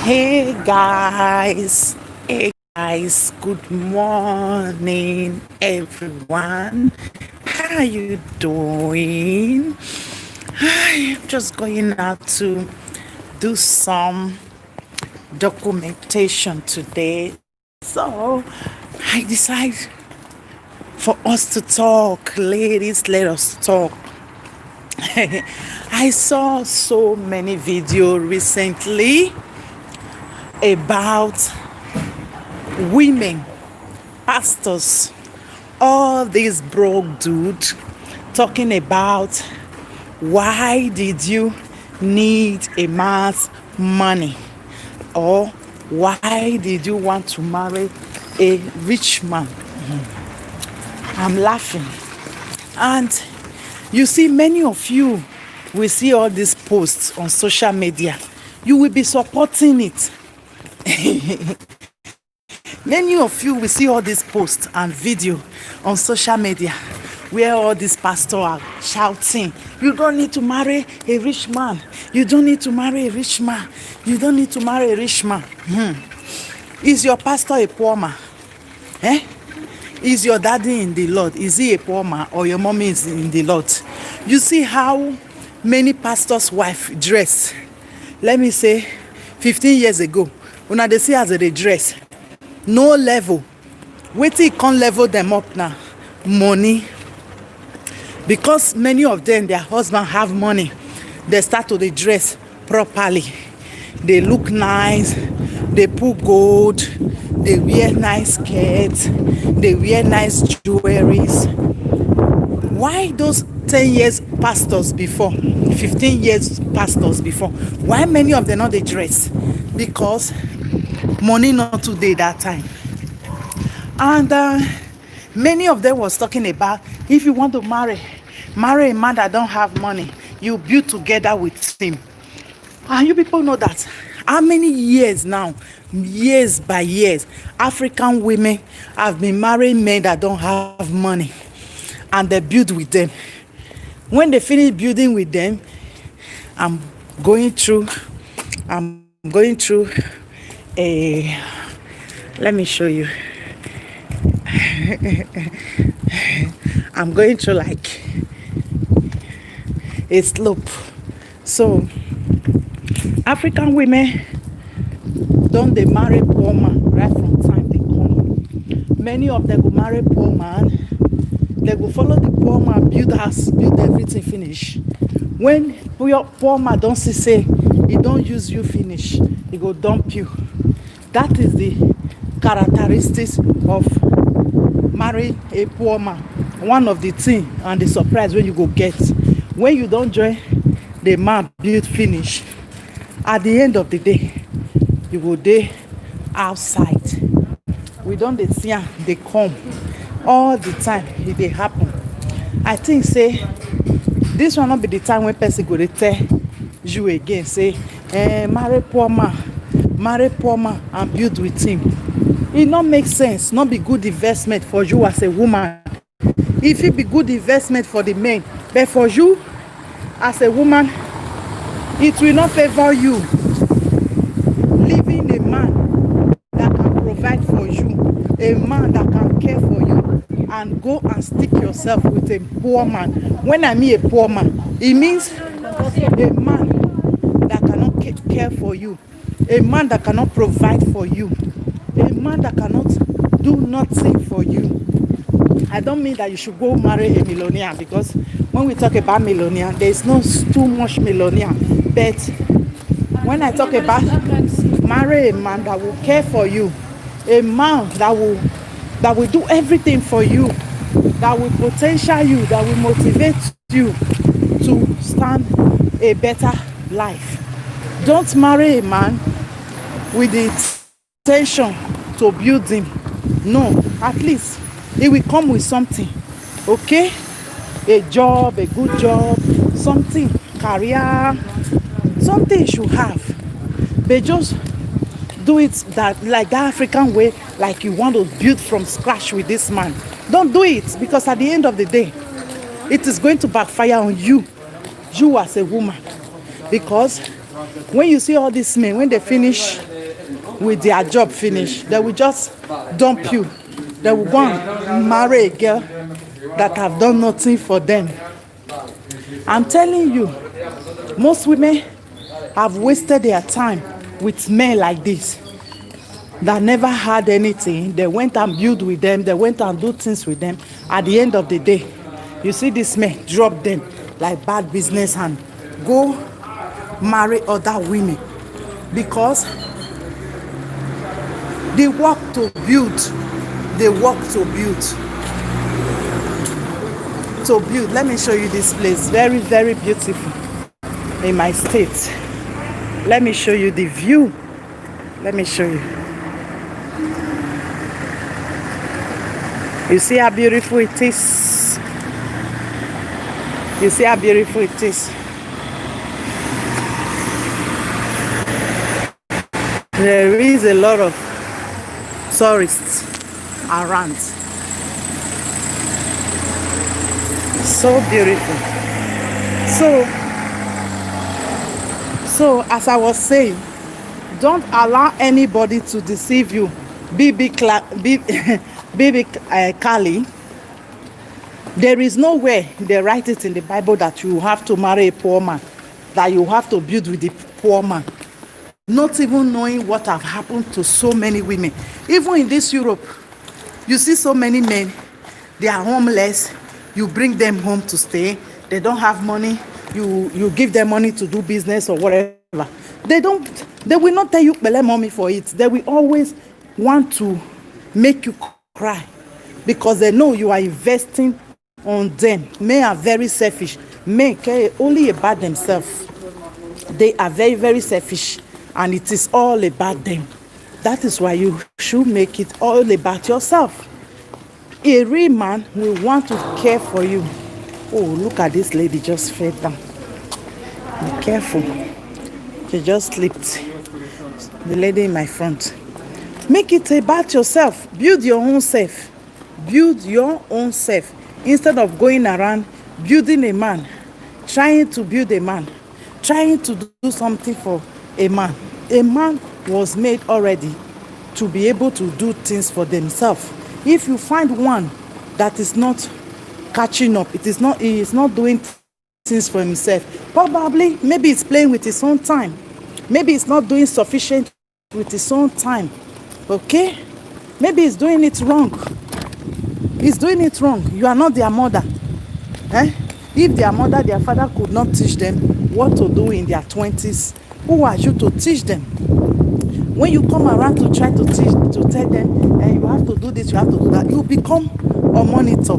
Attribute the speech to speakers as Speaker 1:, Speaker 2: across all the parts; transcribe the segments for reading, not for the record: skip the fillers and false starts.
Speaker 1: Hey guys, good morning, everyone. How are you doing? I'm just going out to do some documentation today. So I decide for us to talk, ladies, let us talk. I saw so many videos recently about women, pastors, all these broke dude talking about why did you need a man's money, or why did you want to marry a rich man. I'm laughing. And you see, many of you will see all these posts on social media. You will be supporting it. Many of you will see all these posts and video on social media where all these pastors are shouting, you don't need to marry a rich man. You don't need to marry a rich man. You don't need to marry a rich man. Is your pastor a poor man? Is your daddy in the Lord? Is he a poor man, or your mommy is in the Lord? You see how many pastors' wife dress. Let me say 15 years ago, when they see as they dress, no level. Wait till it can't level them up now. Money. Because many of them, their husband have money, they start to dress properly. They look nice, they put gold, they wear nice skirts, they wear nice jewelries. Why those 10 years pastors before, 15 years pastors before, why many of them not they dress? Because money not today that time. And many of them was talking about, if you want to marry a man that don't have money, you build together with him. And you people know that how many years now, years by years, African women have been marrying men that don't have money, and they build with them. When they finish building with them, I'm going through a, let me show you. I'm going through like a slope. So African women don't they marry poor man right from time they come. Many of them go marry poor man, they go follow the poor man, build house, build everything finish. When poor man don't see say he don't use you finish, he go dump you. That is the characteristics of marrying a poor man. One of the things and the surprise when you go get, when you don't join the man build finish, at the end of the day you go dey outside. We don't dey see am dey come all the time. It dey happen. I think say this will not be the time when person go dey tell you again say marry poor man and build with him. It not make sense, not be good investment for you as a woman. If it be good investment for the men, but for you as a woman, it will not favor you. Leaving a man that can provide for you, a man that can care for you, and go and stick yourself with a poor man. When I mean a poor man, it means a man that cannot care for you, a man that cannot provide for you, a man that cannot do nothing for you. I don't mean that you should go marry a millionaire, because when we talk about millionaire, there is no too much millionaire. But when I talk about marry a man that will care for you, a man that will do everything for you, that will potential you, that will motivate you to stand a better life. Don't marry a man with the intention to build him. No, at least it will come with something. Okay? A job, a good job, something, career, something you should have. But just do it that like the African way, like you want to build from scratch with this man. Don't do it, because at the end of the day, it is going to backfire on you as a woman. Because when you see all these men, when they finish with their job finish, they will just dump you. They will go and marry a girl that have done nothing for them. I'm telling you, most women have wasted their time with men like this that never had anything. They went and build with them. They went and do things with them. At the end of the day, you see this man drop them like bad business and go marry other women because they work to build. They work to build. To build. Let me show you this place. Very, very beautiful in my state. Let me show you the view. Let me show you. You see how beautiful it is? You see how beautiful it is? There is a lot of tourists around. So beautiful. So as I was saying, don't allow anybody to deceive you. Baby Kali, there is nowhere they write it in the Bible that you have to marry a poor man, that you have to build with the poor man. Not even knowing what have happened to so many women. Even in this Europe, you see so many men, they are homeless. You bring them home to stay. They don't have money. You give them money to do business or whatever. They will not tell you bele mommy for it. They will always want to make you cry because they know you are investing on them. Men are very selfish. Men care only about themselves. They are very, very selfish, and it is all about them. That is why you should make it all about yourself. A real man will want to care for you. Oh, look at this lady just fell down. Be careful. She just slipped. The lady in my front. Make it about yourself. Build your own self. Build your own self. Instead of going around building a man, trying to build a man, trying to do something for a man. A man was made already to be able to do things for themselves. If you find one that is not catching up, he is not doing things for himself, probably maybe it's playing with his own time. Maybe it's not doing sufficient with his own time. Okay? Maybe he's doing it wrong. He's doing it wrong. You are not their mother. If their mother, their father could not teach them what to do in their 20s, who are you to teach them? When you come around to try to teach, to tell them, you have to do this, you have to do that, you become a monitor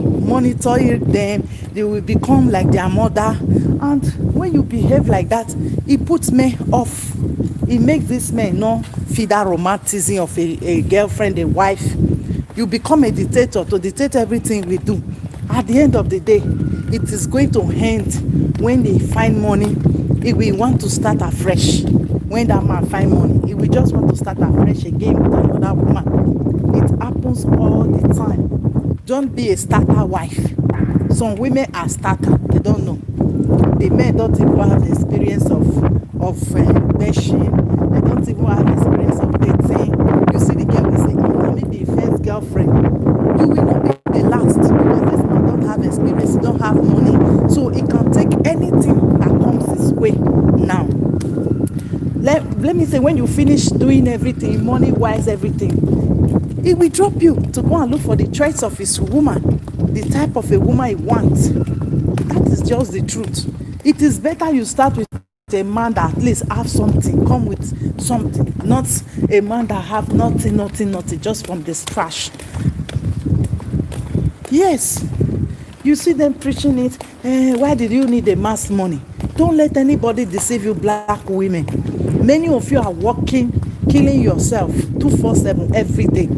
Speaker 1: them. They will become like their mother. And when you behave like that, it puts men off. It makes this man not feel that romanticism of a girlfriend, a wife. You become a dictator to dictate everything we do. At the end of the day, it is going to end when they find money. If we want to start afresh, when that man find money, he will just want to start afresh again with another woman. It happens all the time. Don't be a starter wife. Some women are starter. They don't know. The men don't even have the experience of meshing. They don't even have the experience of dating. You see the girl will say, oh, maybe a first girlfriend. You will not be the last because this man don't have experience, he don't have money. So it can take anything that comes his way now. Let me say, when you finish doing everything, money-wise, everything, he will drop you to go and look for the traits of his woman, the type of a woman he wants. That is just the truth. It is better you start with a man that at least have something, come with something, not a man that have nothing, just from the trash. Yes, you see them preaching it. Why did you need a man's money? Don't let anybody deceive you, black women. Many of you are working, killing yourself 247 every day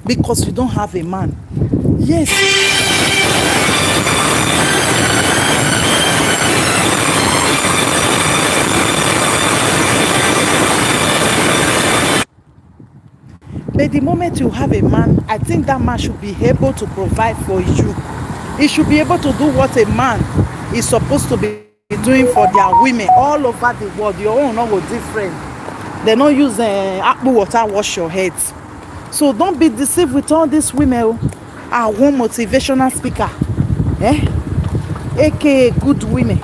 Speaker 1: because you don't have a man. Yes. But the moment you have a man, I think that man should be able to provide for you. He should be able to do what a man is supposed to be doing for their women all over the world. Your own not go different. They don't use apple water wash your head. So don't be deceived with all these women. Are one motivational speaker, aka good women.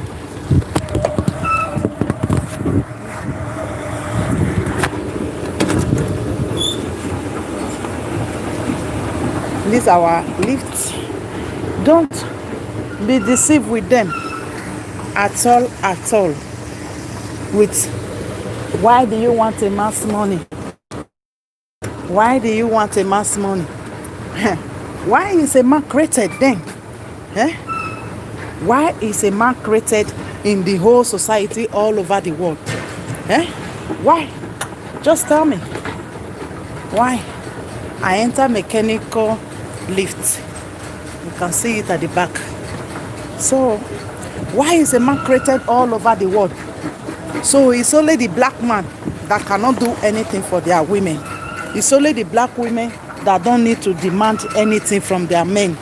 Speaker 1: This our lift. Don't be deceived with them at all. With why do you want a man's money? Why do you want a man's money? Why is a man created then? Why is a man created in the whole society all over the world? Why? Just tell me. Why? I enter mechanical lift. You can see it at the back. So, why is a man created all over the world? So it's only the black man that cannot do anything for their women. It's only the black women that don't need to demand anything from their men.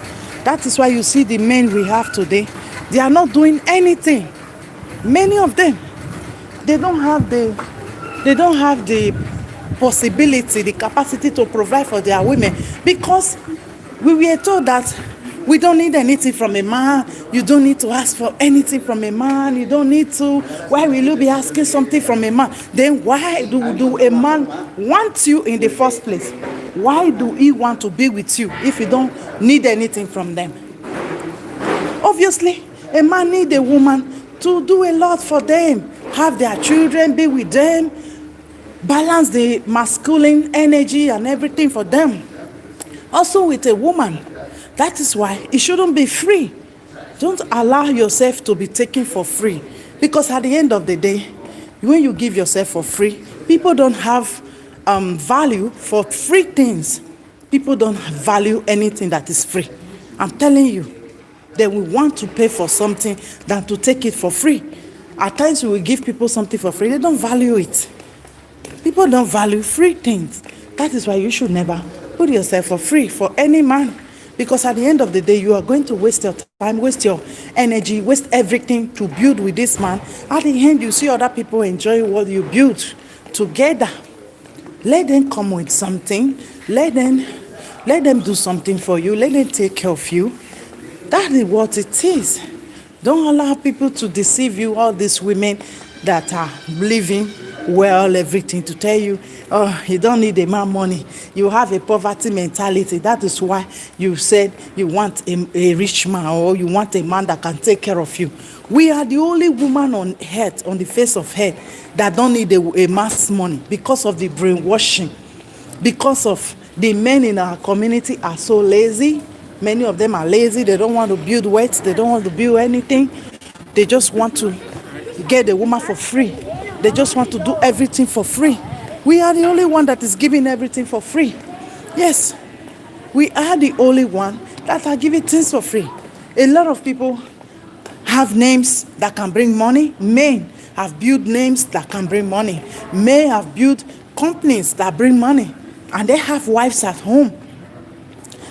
Speaker 1: That is why you see the men we have today, they are not doing anything. Many of them, they don't have the possibility, the capacity to provide for their women, because we were told that we don't need anything from a man. You don't need to ask for anything from a man. You don't need to. Why will you be asking something from a man? Then why do a man want you in the first place? Why do he want to be with you if you don't need anything from them? Obviously, a man needs a woman to do a lot for them. Have their children, be with them, balance the masculine energy and everything for them. Also with a woman. That is why it shouldn't be free. Don't allow yourself to be taken for free. Because at the end of the day, when you give yourself for free, people don't have value for free things. People don't value anything that is free. I'm telling you, they will want to pay for something than to take it for free. At times we will give people something for free. They don't value it. People don't value free things. That is why you should never put yourself for free for any man. Because at the end of the day, you are going to waste your time, waste your energy, waste everything to build with this man. At the end, you see other people enjoying what you built together. Let them come with something. Let them do something for you. Let them take care of you. That is what it is. Don't allow people to deceive you, all these women that are living well, everything, to tell you, oh, you don't need a man money. You have a poverty mentality. That is why you said you want a rich man, or you want a man that can take care of you. We are the only woman on earth, on the face of earth, that don't need a man's money because of the brainwashing. Because of the men in our community are so lazy. Many of them are lazy. They don't want to build wealth. They don't want to build anything. They just want to get a woman for free. They just want to do everything for free. We are the only one that is giving everything for free. Yes, we are the only one that are giving things for free. A lot of people have names that can bring money. Men have built names that can bring money. Men have built companies that bring money. And they have wives at home.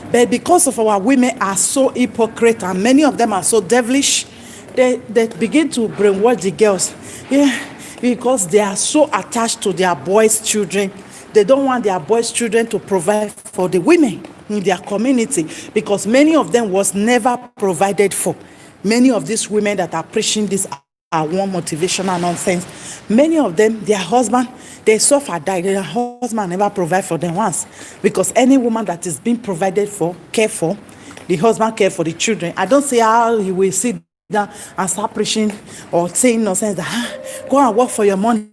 Speaker 1: But because of our women are so hypocrite, and many of them are so devilish, they begin to brainwash the girls. Yeah. Because they are so attached to their boys' children. They don't want their boys' children to provide for the women in their community, because many of them was never provided for. Many of these women that are preaching this are one motivational nonsense. Many of them, their husband, they suffer, die. Their husband never provide for them once. Because any woman that is being provided for, care for, the husband care for the children. I don't see how he will sit down and start preaching or saying nonsense that go and work for your money.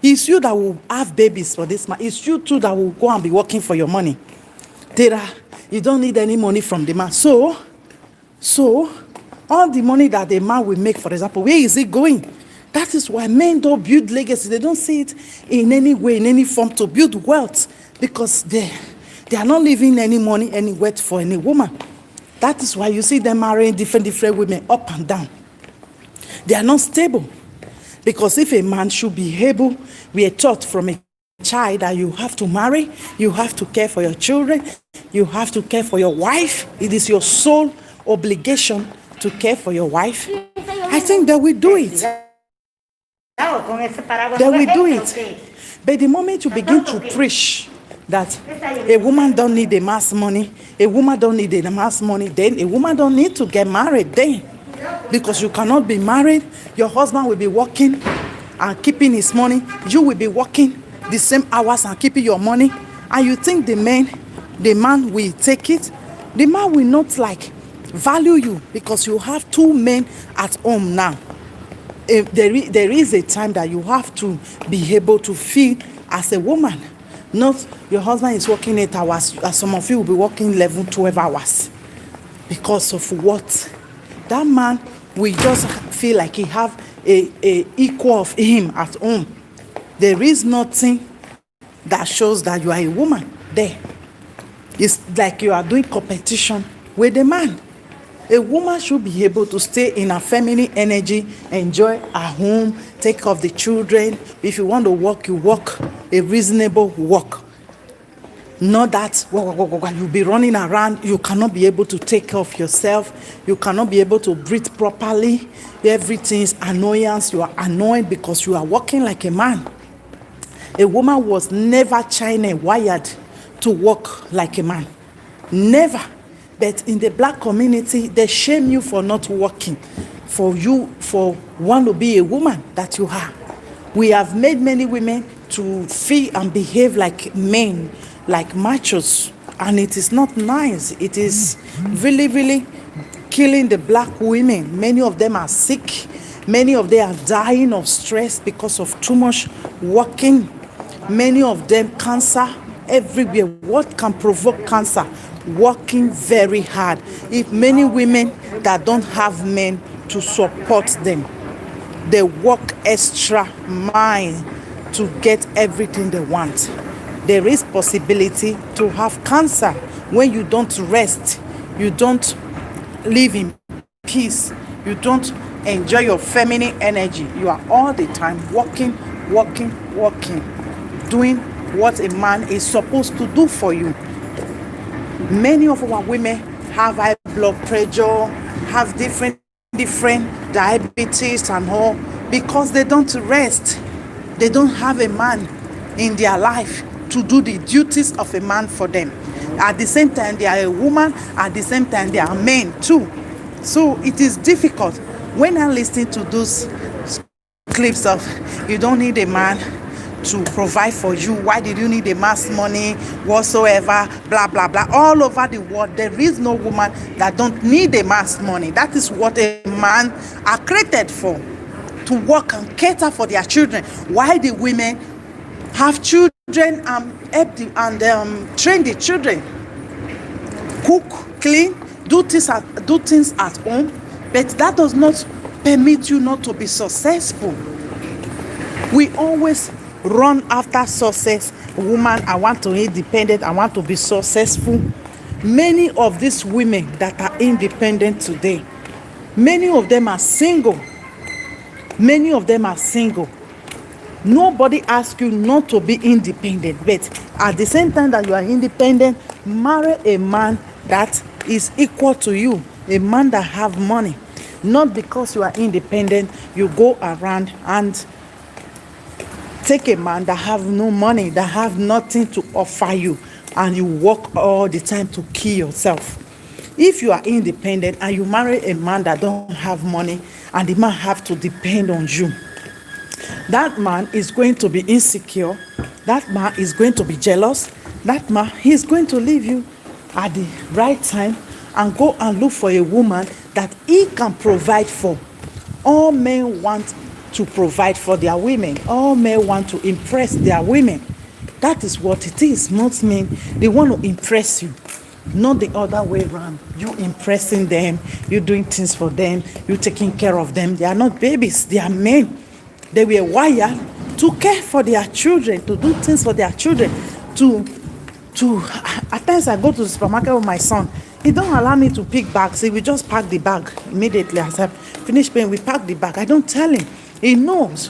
Speaker 1: It's you that will have babies for this man. It's you too that will go and be working for your money. You don't need any money from the man. So all the money that the man will make, for example, where is it going? That is why men don't build legacy. They don't see it in any way, in any form to build wealth, because they are not leaving any money, any wealth for any woman. That is why you see them marrying different women up and down. They are not stable. Because if a man should be able, we are taught from a child that you have to marry, you have to care for your children, you have to care for your wife. It is your sole obligation to care for your wife. I think that we do it. They will do it. But the moment you begin to preach that a woman don't need the mass money, a woman don't need the mass money, then a woman don't need to get married then. Because you cannot be married, your husband will be working and keeping his money, you will be working the same hours and keeping your money, and you think the man will take it. The man will not value you because you have two men at home now. There is a time that you have to be able to feel as a woman. Not your husband is working 8 hours, as some of you will be working 11, 12 hours. Because of what? That man will just feel like he have a equal of him at home. There is nothing that shows that you are a woman there. It's like you are doing competition with a man. A woman should be able to stay in her feminine energy, enjoy her home, take care of the children. If you want to work, you work a reasonable work. Not that you'll be running around, you cannot be able to take care of yourself, you cannot be able to breathe properly. Everything is annoyance, you are annoyed because you are working like a man. A woman was never wired to work like a man. Never. But in the black community, they shame you for not working, for want to be a woman that you are. We have made many women to feel and behave like men, like machos, and it is not nice. It is really, really killing the black women. Many of them are sick. Many of them are dying of stress because of too much working. Many of them cancer everywhere. What can provoke cancer? Working very hard. If many women that don't have men to support them, they work extra mile to get everything they want. There is possibility to have cancer when you don't rest, you don't live in peace, you don't enjoy your feminine energy. You are all the time working, doing what a man is supposed to do for you. Many of our women have high blood pressure, have different diabetes and all because they don't rest. They don't have a man in their life to do the duties of a man for them. At the same time, they are a woman. At the same time, they are men too. So it is difficult. When I listen to those clips of you don't need a man to provide for you, why did you need a mass money whatsoever, blah blah blah, all over the world, there is no woman that don't need a mass money. That is what a man are created for, to work and cater for their children. Why the women have children and train the children, cook, clean, do things at home, but that does not permit you not to be successful. We always run after success. Woman, I want to be independent, I want to be successful. Many of these women that are independent today, many of them are single. Many of them are single. Nobody asks you not to be independent, but at the same time that you are independent, marry a man that is equal to you, a man that have money. Not because you are independent, you go around and take a man that have no money, that have nothing to offer you, and you work all the time to kill yourself. If you are independent and you marry a man that don't have money and the man have to depend on you, that man is going to be insecure. That man is going to be jealous. That man, he is going to leave you at the right time and go and look for a woman that he can provide for. All men want to provide for their women. All men want to impress their women. That is what it is. Most men, they want to impress you, not the other way around. You impressing them, you doing things for them, you taking care of them. They are not babies, they are men. They were wired to care for their children, to do things for their children. At times I go to the supermarket with my son. He don't allow me to pick bags. He will just pack the bag immediately. As I finish paying, we pack the bag. I don't tell him. He knows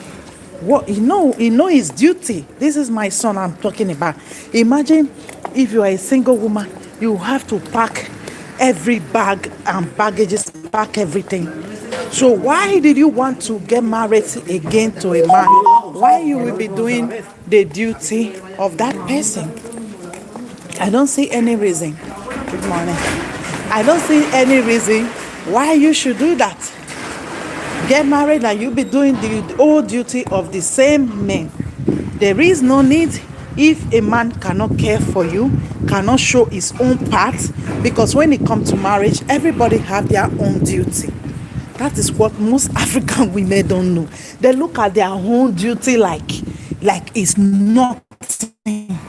Speaker 1: what he know his duty. This is my son I'm talking about. Imagine if you are a single woman, you have to pack every bag and baggages, pack everything. So why did you want to get married again to a man? Why you will be doing the duty of that person? I don't see any reason. Good morning. I don't see any reason why you should do that. Get married and you'll be doing the old duty of the same man. There is no need. If a man cannot care for you, cannot show his own part, because when it comes to marriage, everybody have their own duty. That is what most African women don't know. They look at their own duty like it's nothing.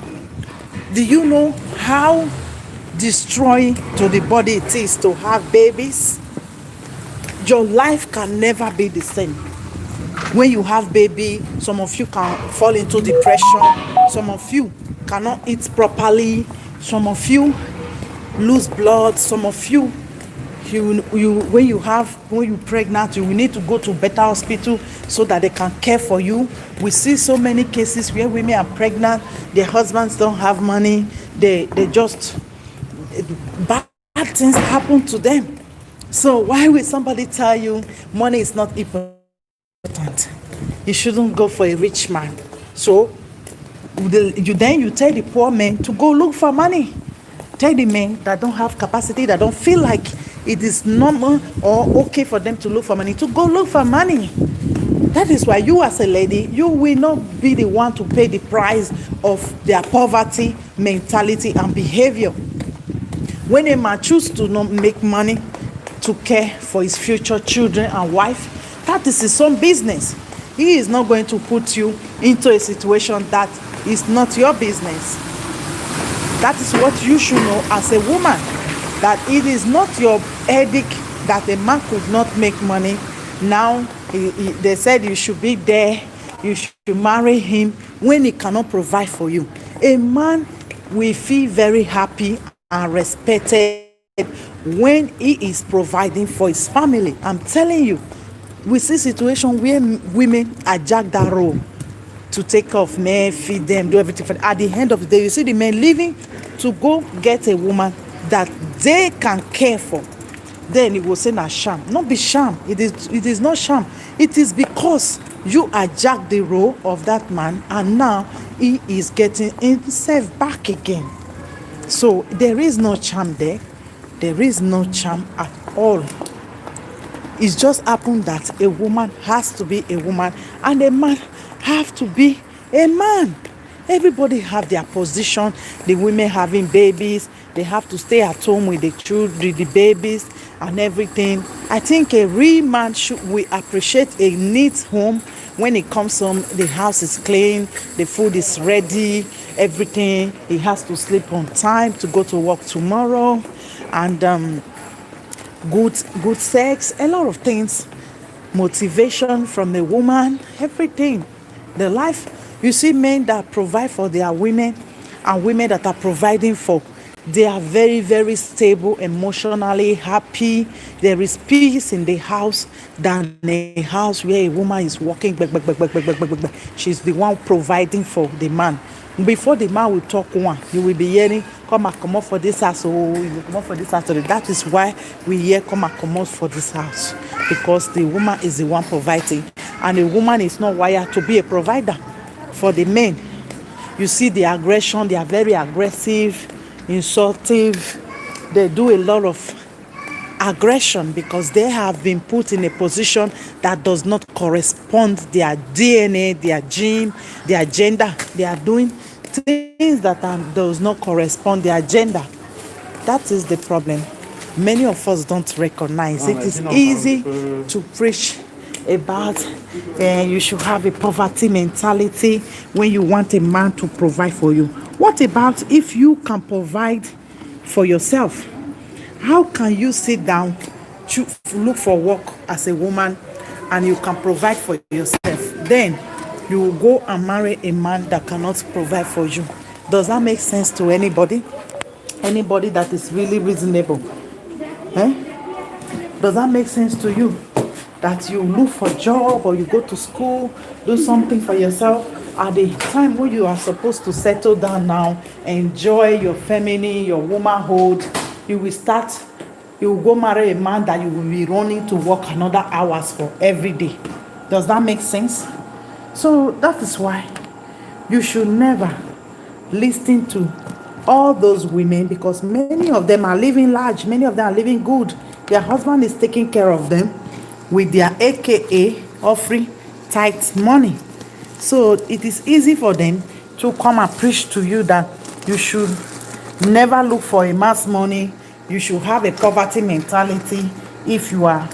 Speaker 1: Do you know how destroying to the body it is to have babies? Your life can never be the same. When you have baby, some of you can fall into depression, some of you cannot eat properly, some of you lose blood, some of you when you're pregnant, you will need to go to better hospital so that they can care for you. We see so many cases where women are pregnant, their husbands don't have money, they just bad things happen to them. So why will somebody tell you money is not important? You shouldn't go for a rich man. So you tell the poor men to go look for money. Tell the men that don't have capacity, that don't feel like it is normal or okay for them to look for money, to go look for money. That is why you as a lady, you will not be the one to pay the price of their poverty, mentality and behavior. When a man chooses to not make money to care for his future children and wife, that is his own business. He is not going to put you into a situation that is not your business. That is what you should know as a woman, that it is not your edict that a man could not make money. Now they said you should be there, you should marry him when he cannot provide for you. A man will feel very happy and respected when he is providing for his family. I'm telling you, we see situations where women hijack that role to take care of men, feed them, do everything for them. At the end of the day, you see the men leaving to go get a woman that they can care for. Then he will say na sham. Not be sham. It is not sham. It is because you hijack the role of that man and now he is getting himself back again. So there is no charm there. There is no charm at all. It's just happened that a woman has to be a woman and a man have to be a man. Everybody have their position. The women having babies, they have to stay at home with the children, the babies and everything. I think a real man we appreciate a neat home. When he comes home, the house is clean, the food is ready, everything. He has to sleep on time to go to work tomorrow, and good sex, a lot of things, motivation from a woman, everything. The life, you see men that provide for their women and women that are providing for, they are very, very stable, emotionally happy. There is peace in the house than a house where a woman is working. She's the one providing for the man. Before the man will talk one, you will be hearing, come and for this house, oh, you will come for this house. That is why we hear come and for this house, because the woman is the one providing, and a woman is not wired to be a provider. For the men, you see the aggression, they are very aggressive, insultive. They do a lot of aggression because they have been put in a position that does not correspond their DNA, their gene, their gender. They are doing things that does not correspond their gender. That is the problem. Many of us don't recognize. It is easy to preach about you should have a poverty mentality when you want a man to provide for you. What about if you can provide for yourself? How can you sit down to look for work as a woman and you can provide for yourself? Then you will go and marry a man that cannot provide for you. Does that make sense to anybody? Anybody that is really reasonable? Does that make sense to you? That you look for a job or you go to school, do something for yourself at the time when you are supposed to settle down now, enjoy your feminine, your womanhood, you will start You will go marry a man that you will be running to work another hours for every day. Does that make sense? So that is why you should never listen to all those women, because many of them are living large, many of them are living good. Their husband is taking care of them with their AKA offering tight money. So it is easy for them to come and preach to you that you should never look for a mass money. You should have a poverty mentality if you are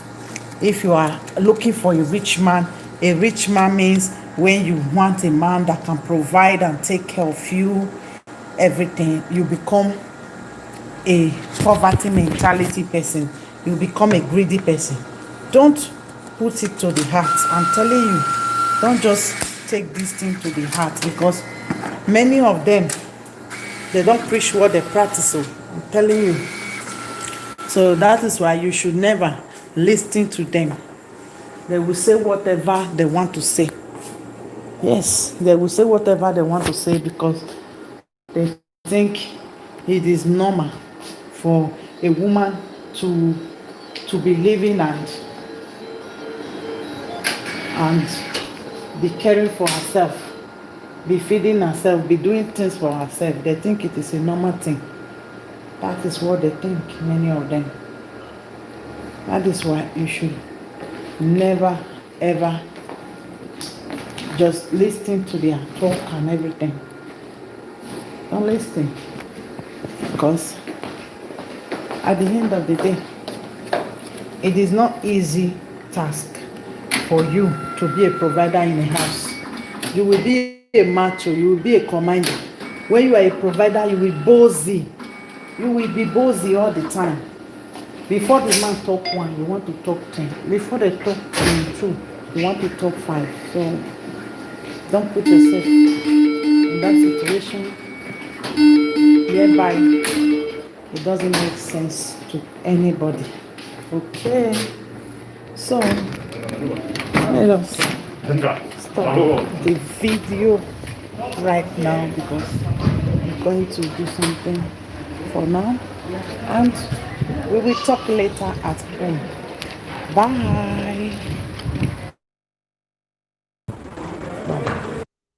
Speaker 1: looking for a rich man. A rich man means when you want a man that can provide and take care of you, everything, you become a poverty mentality person. You become a greedy person. Don't put it to the heart. I'm telling you, don't just take this thing to the heart, because many of them, they don't preach what they practice. So I'm telling you. So that is why you should never listen to them. They will say whatever they want to say. Yes, they will say whatever they want to say because they think it is normal for a woman to be living and be caring for herself, be feeding herself, be doing things for herself. They think it is a normal thing. That is what they think, many of them. That is why you should never ever just listen to their talk and everything. Don't listen, because at the end of the day, it is not easy task for you to be a provider in a house. You will be a macho, you will be a commander. When you are a provider, you will bossy. You will be bossy all the time. Before the man talk one, you want to talk 10. Before they talk 2, you want to talk 5. So don't put yourself in that situation whereby it doesn't make sense to anybody. Okay, so let us stop the video right now, because I'm going to do something for now, and we will talk later at home. Bye.